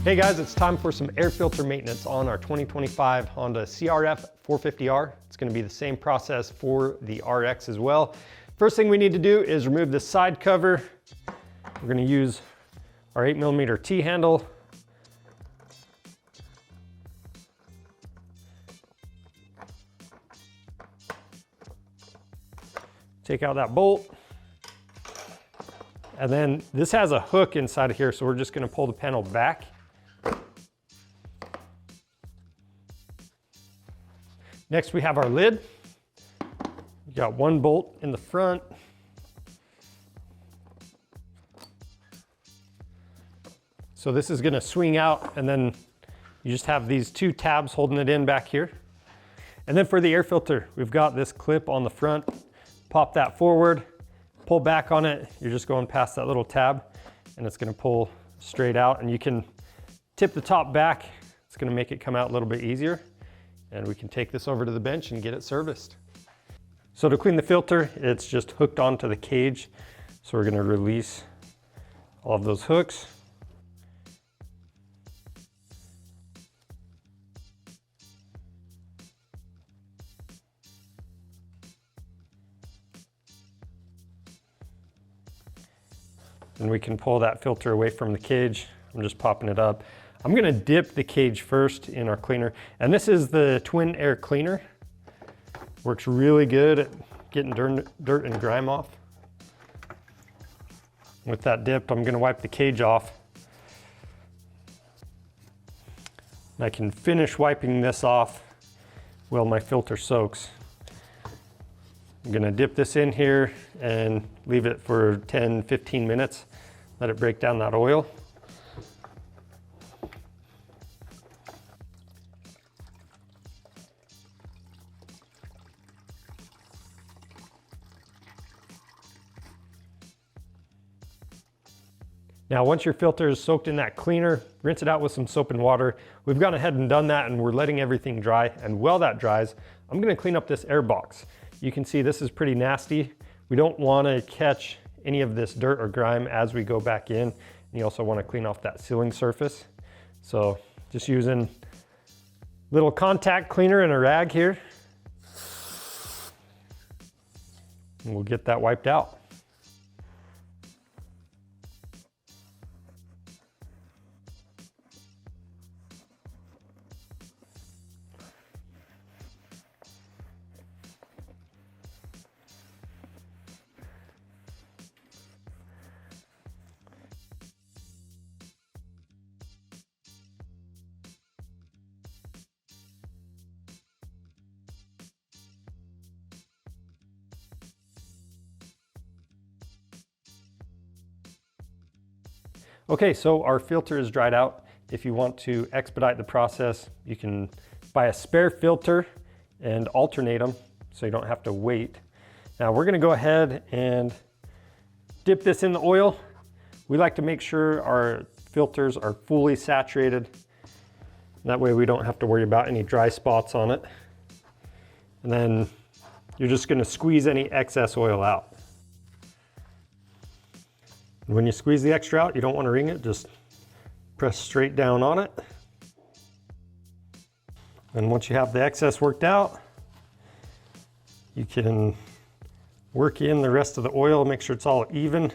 Hey guys, it's time for some air filter maintenance on our 2025 Honda CRF 450R. It's going to be the same process for the RX as well. First thing we need to do is remove the side cover. We're going to use our 8mm T-handle. Take out that bolt. And then this has a hook inside of here, so we're just going to pull the panel back. Next, we have our lid. We got one bolt in the front. So this is going to swing out, and then you just have these two tabs holding it in back here. And then for the air filter, we've got this clip on the front. Pop that forward, pull back on it. You're just going past that little tab, and it's going to pull straight out. And you can tip the top back. It's going to make it come out a little bit easier. And we can take this over to the bench and get it serviced. So to clean the filter, it's just hooked onto the cage. So we're going to release all of those hooks. And we can pull that filter away from the cage. I'm just popping it up. I'm gonna dip the cage first in our cleaner. And this is the twin air cleaner. Works really good at getting dirt and grime off. With that dipped, I'm gonna wipe the cage off. And I can finish wiping this off while my filter soaks. I'm gonna dip this in here and leave it for 10-15 minutes. Let it break down that oil. Now, once your filter is soaked in that cleaner, rinse it out with some soap and water. We've gone ahead and done that, and we're letting everything dry. And while that dries, I'm gonna clean up this air box. You can see this is pretty nasty. We don't wanna catch any of this dirt or grime as we go back in. And you also wanna clean off that sealing surface. So just using little contact cleaner and a rag here. And we'll get that wiped out. Okay, so our filter is dried out. If you want to expedite the process, you can buy a spare filter and alternate them so you don't have to wait. Now we're gonna go ahead and dip this in the oil. We like to make sure our filters are fully saturated. That way we don't have to worry about any dry spots on it. And then you're just gonna squeeze any excess oil out. When you squeeze the extra out, you don't want to wring it, just press straight down on it. And once you have the excess worked out, you can work in the rest of the oil, make sure it's all even,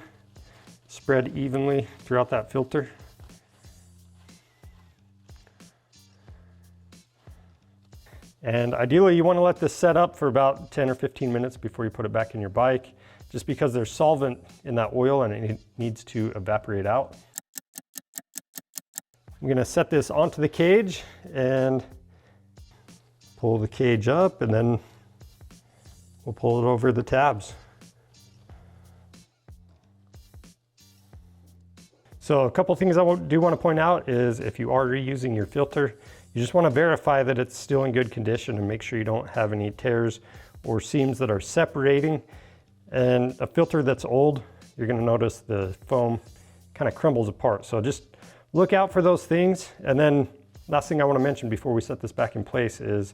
spread evenly throughout that filter. And ideally you want to let this set up for about 10 or 15 minutes before you put it back in your bike, just because there's solvent in that oil and it needs to evaporate out. I'm gonna set this onto the cage and pull the cage up, and then we'll pull it over the tabs. So a couple things I do want to point out is if you are reusing your filter, you just want to verify that it's still in good condition and make sure you don't have any tears or seams that are separating. And a filter that's old, you're going to notice the foam kind of crumbles apart. So just look out for those things. And then last thing I want to mention before we set this back in place is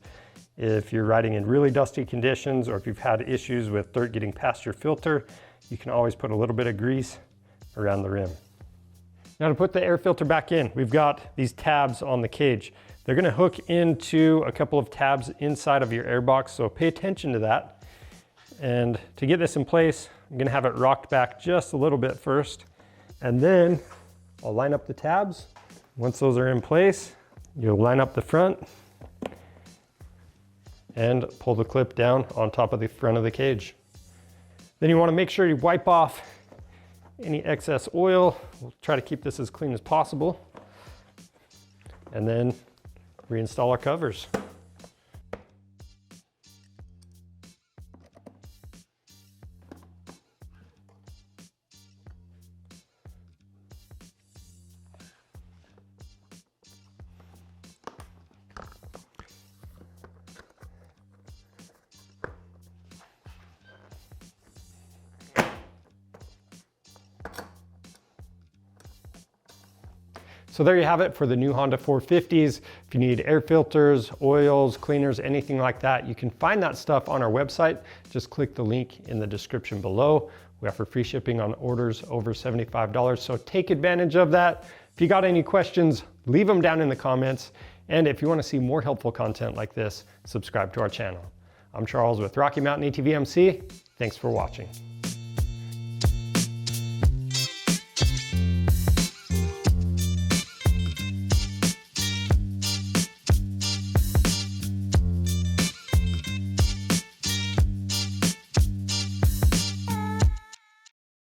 if you're riding in really dusty conditions, or if you've had issues with dirt getting past your filter, you can always put a little bit of grease around the rim. Now to put the air filter back in, we've got these tabs on the cage. They're gonna hook into a couple of tabs inside of your air box, so pay attention to that. And to get this in place, I'm gonna have it rocked back just a little bit first, and then I'll line up the tabs. Once those are in place, you'll line up the front and pull the clip down on top of the front of the cage. Then you wanna make sure you wipe off any excess oil. We'll try to keep this as clean as possible. And then reinstall our covers. So there you have it for the new Honda 450s. If you need air filters, oils, cleaners, anything like that, you can find that stuff on our website. Just click the link in the description below. We offer free shipping on orders over $75, so take advantage of that. If you got any questions, leave them down in the comments. And if you want to see more helpful content like this, subscribe to our channel. I'm Charles with Rocky Mountain ATV MC. Thanks for watching.